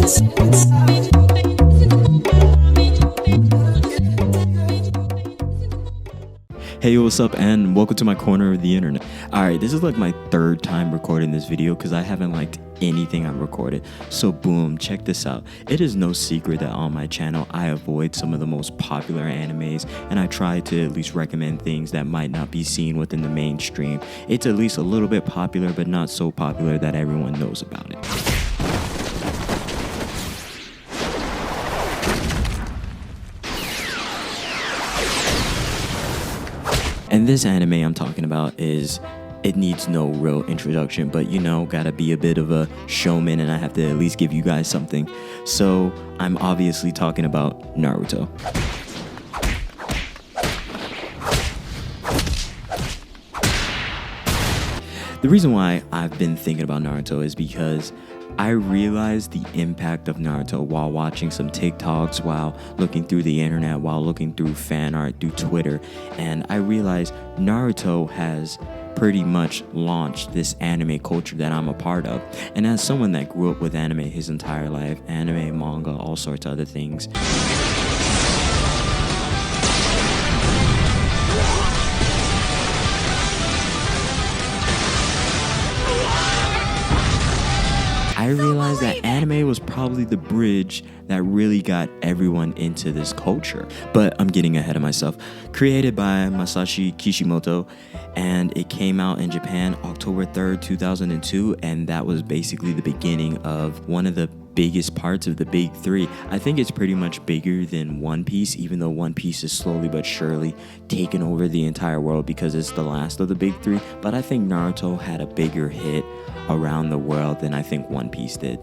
Hey, what's up, and welcome to my corner of the internet. Alright, this is like my third time recording this video because I haven't liked anything I've recorded. So boom, check this out. It is no secret that on my channel I avoid some of the most popular animes, and I try to at least recommend things that might not be seen within the mainstream. It's at least a little bit popular, but not so popular that everyone knows about it. And this anime I'm talking about it needs no real introduction, but you know, gotta be a bit of a showman and I have to at least give you guys something. So I'm obviously talking about Naruto. The reason why I've been thinking about Naruto is because I realized the impact of Naruto while watching some TikToks, while looking through the internet, while looking through fan art, through Twitter, and I realized Naruto has pretty much launched this anime culture that I'm a part of. And as someone that grew up with anime his entire life, anime, manga, all sorts of other things, I realized that anime was probably the bridge that really got everyone into this culture. But I'm getting ahead of myself. Created by Masashi Kishimoto, and it came out in Japan October 3rd, 2002, and that was basically the beginning of one of the biggest parts of the big three. I think it's pretty much bigger than One Piece, even though One Piece is slowly but surely taking over the entire world because it's the last of the big three. But I think Naruto had a bigger hit around the world than I think One Piece did.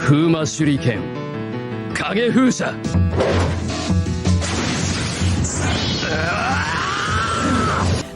Fuma Shuriken Kage Fusha.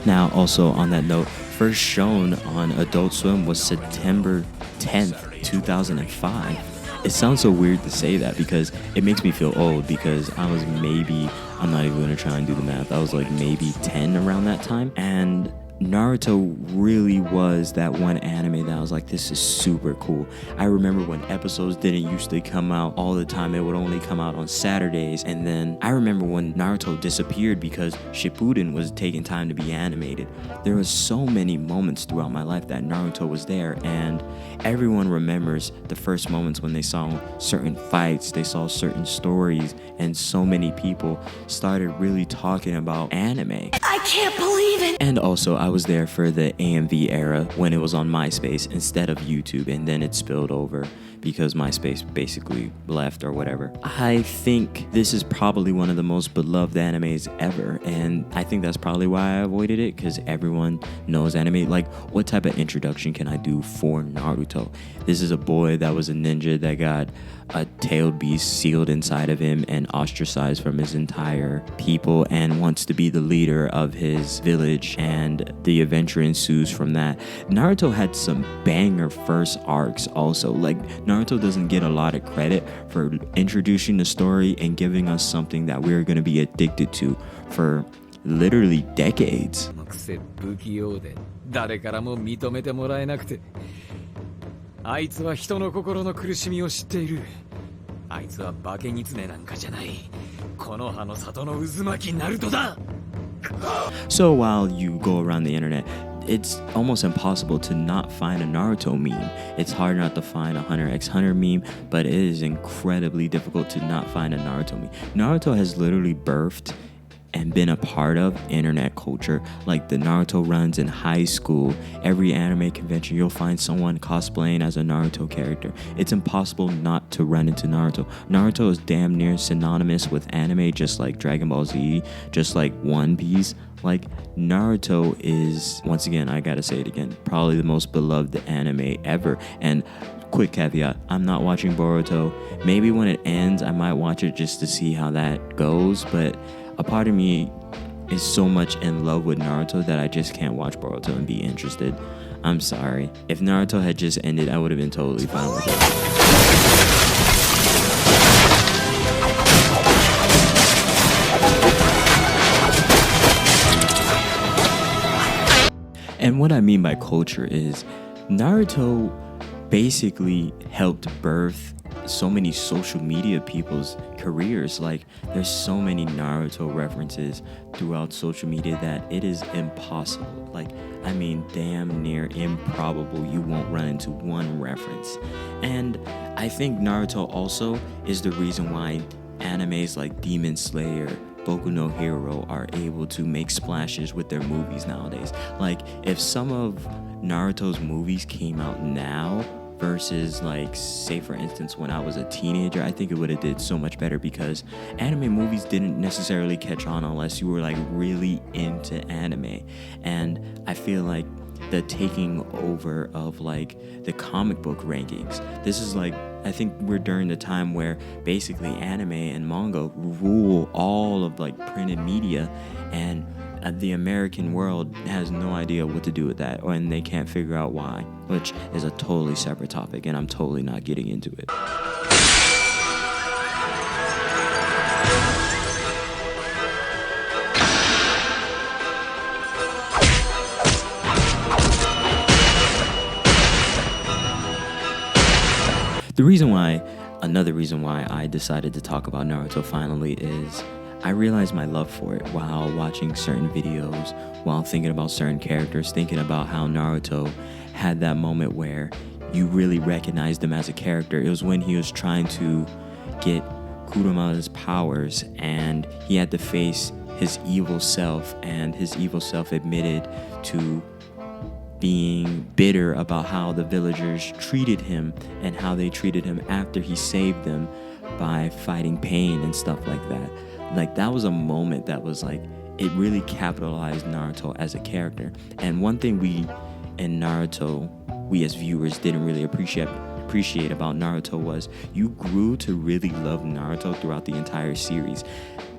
Now, also on that note, first shown on Adult Swim was September 10th, 2005. It sounds so weird to say that because it makes me feel old, because I was maybe, I'm not even going to try and do the math, I was like maybe 10 around that time. And Naruto really was that one anime that I was like, this is super cool. I remember when episodes didn't used to come out all the time. It would only come out on Saturdays. And then I remember when Naruto disappeared because Shippuden was taking time to be animated. There was so many moments throughout my life that Naruto was there, and everyone remembers the first moments when they saw certain fights, they saw certain stories, and so many people started really talking about anime. I can't believe it! And also, I was there for the AMV era when it was on MySpace instead of YouTube, and then it spilled over because MySpace basically left or whatever. I think this is probably one of the most beloved animes ever, and I think that's probably why I avoided it, because everyone knows anime. Like, what type of introduction can I do for Naruto? This is a boy that was a ninja that got a tailed beast sealed inside of him and ostracized from his entire people and wants to be the leader of his village, and the adventure ensues from that. Naruto had some banger first arcs also. Like, Naruto doesn't get a lot of credit for introducing the story and giving us something that we're going to be addicted to for literally decades. So while you go around the internet, it's almost impossible to not find a Naruto meme. It's hard not to find a Hunter x Hunter meme, but it is incredibly difficult to not find a Naruto meme. Naruto has literally birthed and been a part of internet culture. Like the Naruto runs in high school, every anime convention, you'll find someone cosplaying as a Naruto character. It's impossible not to run into Naruto. Naruto is damn near synonymous with anime, just like Dragon Ball Z, just like One Piece. Like, Naruto is, once again, I gotta say it again, probably the most beloved anime ever. And quick caveat, I'm not watching Boruto. Maybe when it ends, I might watch it just to see how that goes, but a part of me is so much in love with Naruto that I just can't watch Boruto and be interested. I'm sorry. If Naruto had just ended, I would have been totally fine with it. And what I mean by culture is Naruto basically helped birth so many social media people's careers. Like, there's so many Naruto references throughout social media that it is impossible. Like, I mean, damn near improbable you won't run into one reference. And I think Naruto also is the reason why animes like Demon Slayer, Boku no Hero are able to make splashes with their movies nowadays. Like, if some of Naruto's movies came out now versus, like, say for instance when I was a teenager, I think it would have did so much better, because anime movies didn't necessarily catch on unless you were like really into anime. And I feel like the taking over of like the comic book rankings, this is like, I think we're during the time where basically anime and manga rule all of like printed media, and the American world has no idea what to do with that, and they can't figure out why, which is a totally separate topic, and I'm totally not getting into it. Another reason why I decided to talk about Naruto finally is I realized my love for it while watching certain videos, while thinking about certain characters, thinking about how Naruto had that moment where you really recognized him as a character. It was when he was trying to get Kurama's powers, and he had to face his evil self, and his evil self admitted to being bitter about how the villagers treated him and how they treated him after he saved them by fighting pain and stuff like that. Like, that was a moment that was like, it really capitalized Naruto as a character. And one thing we in Naruto, we as viewers didn't really appreciate about Naruto was you grew to really love Naruto throughout the entire series.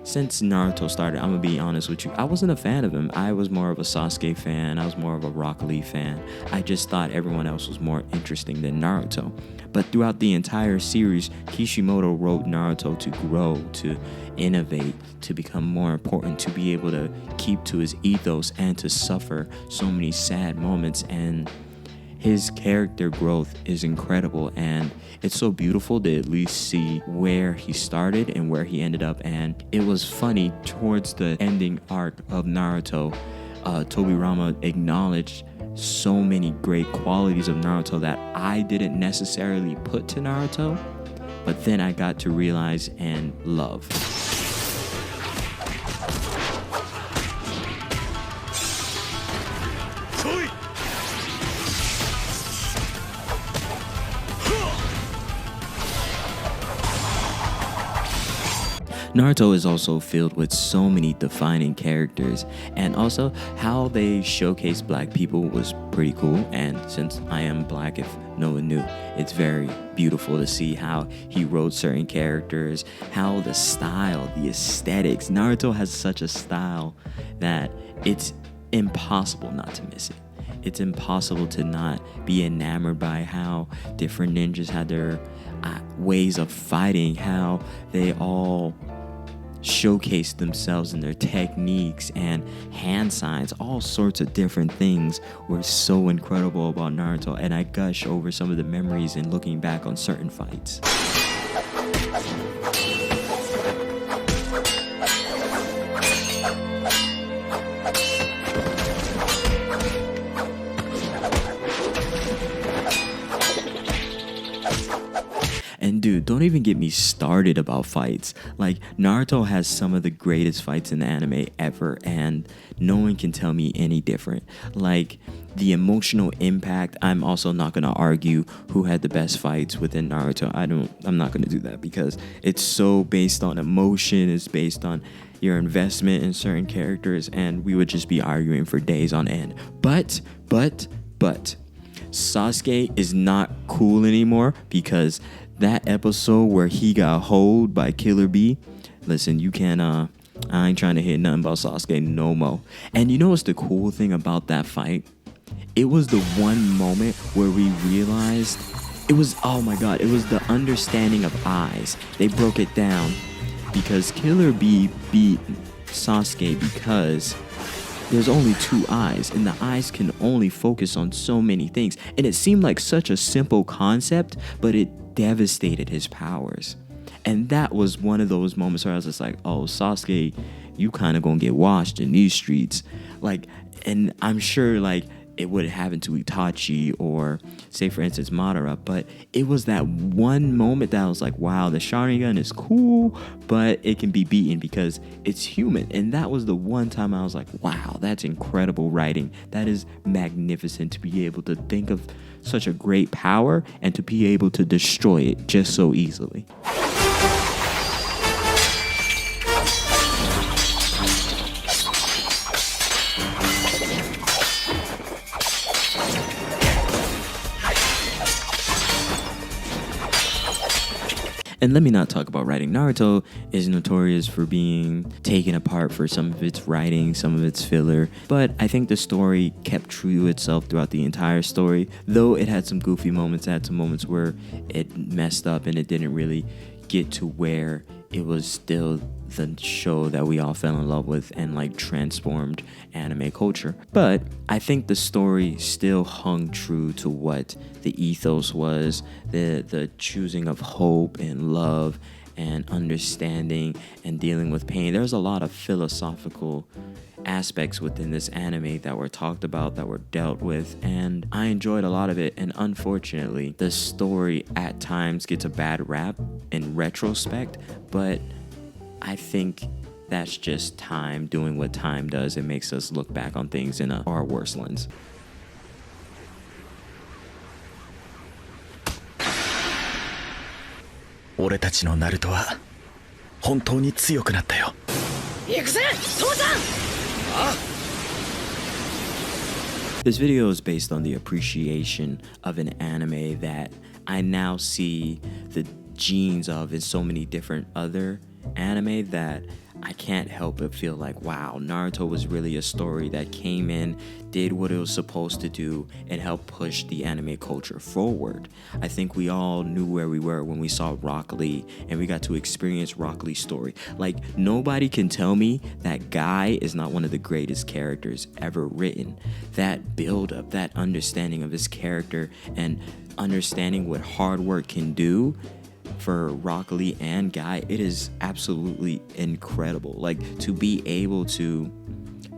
Since Naruto started, I'm gonna be honest with you, I wasn't a fan of him. I was more of a Sasuke fan. I was more of a Rock Lee fan. I just thought everyone else was more interesting than Naruto. But throughout the entire series, Kishimoto wrote Naruto to grow, to innovate, to become more important, to be able to keep to his ethos, and to suffer so many sad moments. And his character growth is incredible, and it's so beautiful to at least see where he started and where he ended up. And it was funny, towards the ending arc of Naruto, Tobirama acknowledged so many great qualities of Naruto that I didn't necessarily put to Naruto, but then I got to realize and love. Naruto is also filled with so many defining characters, and also how they showcase black people was pretty cool. And since I am black, if no one knew, it's very beautiful to see how he wrote certain characters, how the style, the aesthetics. Naruto has such a style that it's impossible not to miss it. It's impossible to not be enamored by how different ninjas had their ways of fighting, how they all showcase themselves in their techniques and hand signs. All sorts of different things were so incredible about Naruto, and I gush over some of the memories and looking back on certain fights. And dude, don't even get me started about fights. Like, Naruto has some of the greatest fights in the anime ever, and no one can tell me any different. Like, the emotional impact, I'm also not gonna argue who had the best fights within Naruto. I'm not gonna do that, because it's so based on emotion, it's based on your investment in certain characters, and we would just be arguing for days on end. But Sasuke is not cool anymore, because that episode where he got holed by Killer Bee, listen, you can I ain't trying to hear nothing about Sasuke no more. And you know what's the cool thing about that fight? It was the one moment where we realized it was, oh my god, it was the understanding of eyes. They broke it down because Killer Bee beat Sasuke because there's only two eyes, and the eyes can only focus on so many things. And it seemed like such a simple concept, but it devastated his powers. And that was one of those moments where I was just like, oh, Sasuke, you kind of gonna get washed in these streets. Like, and I'm sure like it would have happened to Itachi or say for instance Madara, but it was that one moment that I was like, wow, the Sharingan is cool, but it can be beaten because it's human. And that was the one time I was like, wow, that's incredible writing. That is magnificent to be able to think of such a great power and to be able to destroy it just so easily. And let me not talk about writing. Naruto is notorious for being taken apart for some of its writing, some of its filler. But I think the story kept true to itself throughout the entire story. Though it had some goofy moments, it had some moments where it messed up and it didn't really get to where it was still the show that we all fell in love with and like transformed anime culture. But I think the story still hung true to what the ethos was, the choosing of hope and love and understanding and dealing with pain. There's a lot of philosophical aspects within this anime that were talked about, that were dealt with, and I enjoyed a lot of it. And unfortunately, the story at times gets a bad rap in retrospect, but I think that's just time doing what time does. It makes us look back on things in a far worse lens. This video is based on the appreciation of an anime that I now see the genes of in so many different other anime that I can't help but feel like, wow, Naruto was really a story that came in, did what it was supposed to do, and helped push the anime culture forward. I think we all knew where we were when we saw Rock Lee and we got to experience Rock Lee's story. Like, nobody can tell me that Guy is not one of the greatest characters ever written. That build up, that understanding of his character and understanding what hard work can do for Rock Lee and Guy, it is absolutely incredible. Like, to be able to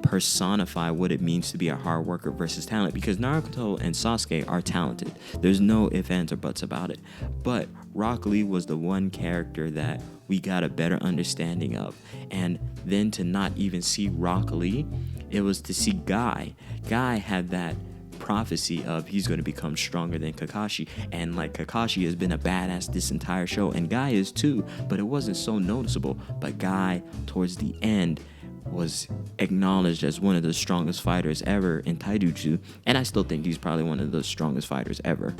personify what it means to be a hard worker versus talent, because Naruto and Sasuke are talented. There's no ifs, ands, or buts about it. But Rock Lee was the one character that we got a better understanding of. And then to not even see Rock Lee, it was to see Guy. Guy had that prophecy of he's going to become stronger than Kakashi, and like Kakashi has been a badass this entire show, and Guy is too, but it wasn't so noticeable. But Guy towards the end was acknowledged as one of the strongest fighters ever in Taijutsu, and I still think he's probably one of the strongest fighters ever.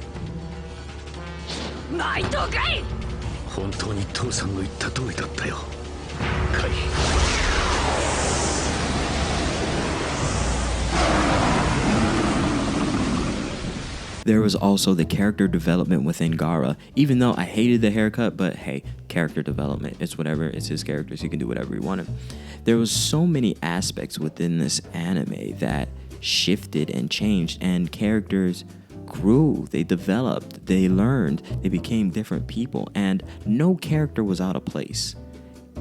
There was also the character development within Gaara. Even though I hated the haircut, but hey, character development, it's whatever, it's his characters, he can do whatever he wanted. There was so many aspects within this anime that shifted and changed, and characters grew, they developed, they learned, they became different people, and no character was out of place,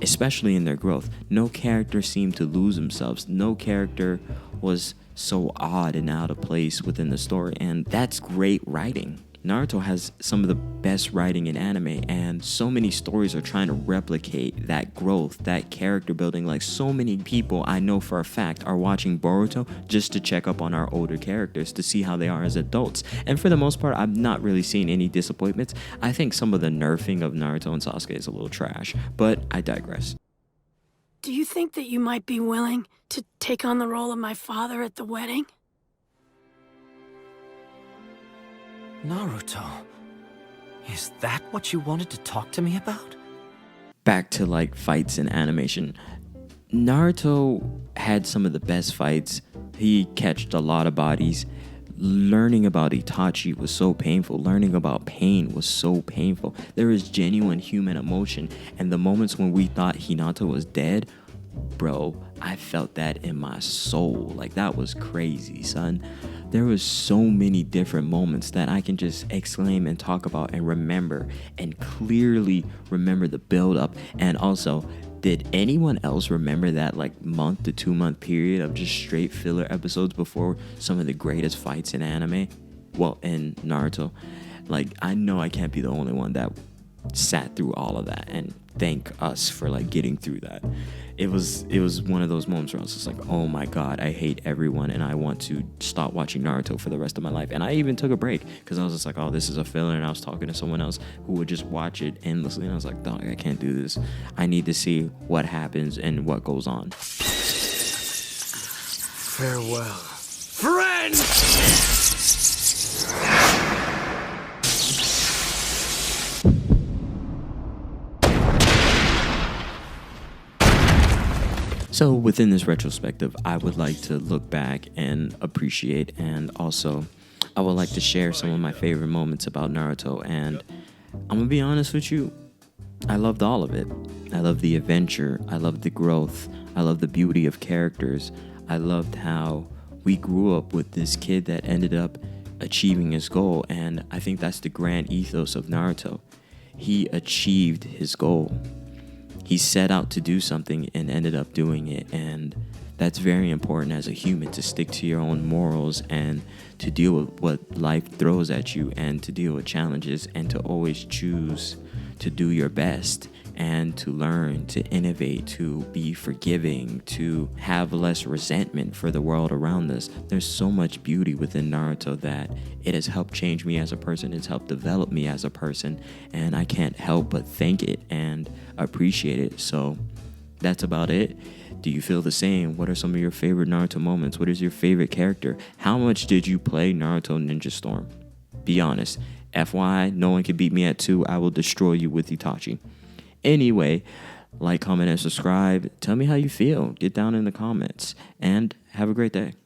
especially in their growth. No character seemed to lose themselves. No character was so odd and out of place within the story, and that's great writing. Naruto has some of the best writing in anime, and so many stories are trying to replicate that growth, that character building. Like, so many people I know for a fact are watching Boruto just to check up on our older characters to see how they are as adults. And for the most part, I'm not really seeing any disappointments. I think some of the nerfing of Naruto and Sasuke is a little trash, but I digress. Do you think that you might be willing to take on the role of my father at the wedding? Naruto, is that what you wanted to talk to me about? Back to like fights and animation. Naruto had some of the best fights. He catched a lot of bodies. Learning about Itachi was so painful. Learning about pain was so painful. There is genuine human emotion, and the moments when we thought Hinata was dead, bro, I felt that in my soul. Like, that was crazy, son. There was so many different moments that I can just exclaim and talk about and remember, and clearly remember the build up. And also, did anyone else remember that like month to 2 month period of just straight filler episodes before some of the greatest fights in anime? Well, in Naruto. Like, I know I can't be the only one that sat through all of that, and thank us for like getting through that. It was one of those moments where I was just like, oh my god, I hate everyone and I want to stop watching Naruto for the rest of my life. And I even took a break because I was just like, oh, this is a filler. And I was talking to someone else who would just watch it endlessly, and I was like, dog, I can't do this. I need to see what happens and what goes on. Farewell, friend! So within this retrospective, I would like to look back and appreciate, and also I would like to share some of my favorite moments about Naruto. And I'm gonna be honest with you, I loved all of it. I loved the adventure, I loved the growth, I loved the beauty of characters. I loved how we grew up with this kid that ended up achieving his goal, and I think that's the grand ethos of Naruto. He achieved his goal. He set out to do something and ended up doing it, and that's very important as a human, to stick to your own morals and to deal with what life throws at you and to deal with challenges, and to always choose to do your best and to learn, to innovate, to be forgiving, to have less resentment for the world around us. There's so much beauty within Naruto that it has helped change me as a person. It's helped develop me as a person, and I can't help but thank it and appreciate it. So that's about it. Do you feel the same? What are some of your favorite Naruto moments? What is your favorite character? How much did you play Naruto Ninja Storm? Be honest. FYI, no one can beat me at 2. I will destroy you with Itachi. Anyway, like, comment, and subscribe. Tell me how you feel. Get down in the comments. And have a great day.